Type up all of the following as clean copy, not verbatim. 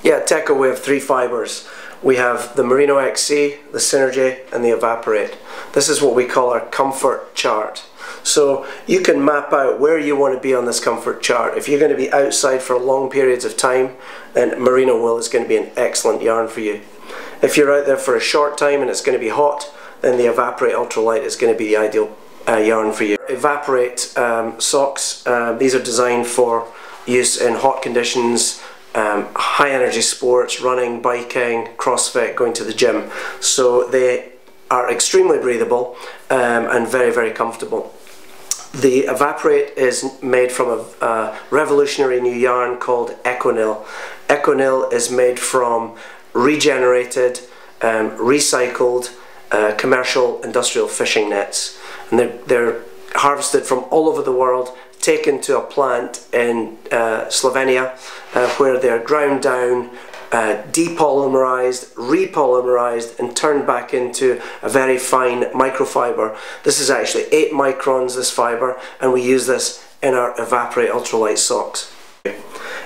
Yeah, at Teko we have 3 fibres. We have the Merino XC, the Synergy and the Evaporate. This is what we call our comfort chart. So you can map out where you want to be on this comfort chart. If you're going to be outside for long periods of time, then merino wool is going to be an excellent yarn for you. If you're out there for a short time and it's going to be hot, then the Evaporate Ultralight is going to be the ideal yarn for you. Evaporate socks, these are designed for use in hot conditions, high energy sports, running, biking, CrossFit, going to the gym. So they are extremely breathable and very comfortable. The Evaporate is made from a revolutionary new yarn called Econil. Econil is made from regenerated, recycled commercial industrial fishing nets, and they're harvested from all over the world, taken to a plant in Slovenia where they're ground down, depolymerized, repolymerized and turned back into a very fine microfiber. This is actually 8 microns, this fiber, and we use this in our Evaporate Ultralight socks.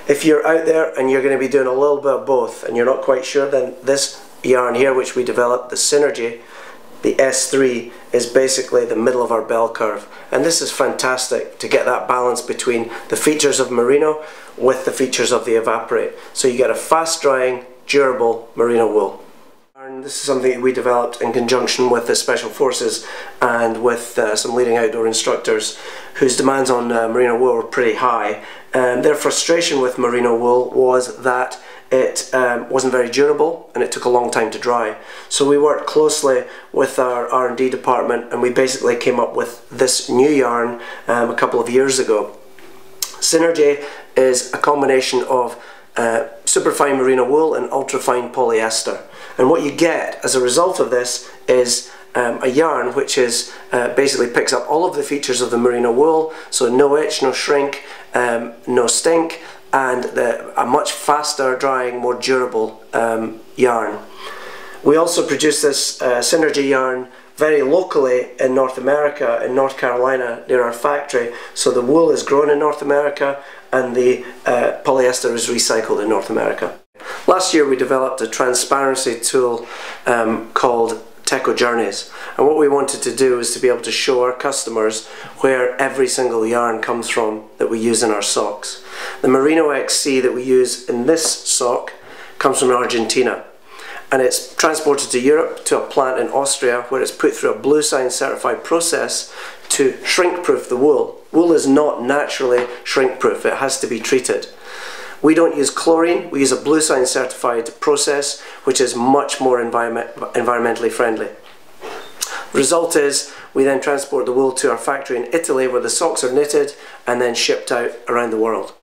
If you're out there and you're going to be doing a little bit of both and you're not quite sure, then this yarn here, which we developed, the Synergy, the S3, is basically the middle of our bell curve, and this is fantastic to get that balance between the features of merino with the features of the Evaporate, so you get a fast drying, durable merino wool. And this is something we developed in conjunction with the Special Forces and with some leading outdoor instructors whose demands on merino wool were pretty high, and their frustration with merino wool was that it wasn't very durable and it took a long time to dry. So we worked closely with our R&D department and we basically came up with this new yarn a couple of years ago. Synergy is a combination of superfine merino wool and ultrafine polyester, and what you get as a result of this is a yarn which is basically picks up all of the features of the merino wool, so no itch, no shrink, no stink, and a much faster drying, more durable yarn. We also produce this Synergy yarn very locally in North America, in North Carolina, near our factory. So the wool is grown in North America and the polyester is recycled in North America. Last year we developed a transparency tool called Teko Journeys, and what we wanted to do is to be able to show our customers where every single yarn comes from that we use in our socks. The Merino XC that we use in this sock comes from Argentina, and it's transported to Europe to a plant in Austria where it's put through a Blue Sign certified process to shrink proof the wool. Wool is not naturally shrink proof, it has to be treated. We don't use chlorine, we use a Blue Sign certified process which is much more environmentally friendly. The result is we then transport the wool to our factory in Italy where the socks are knitted and then shipped out around the world.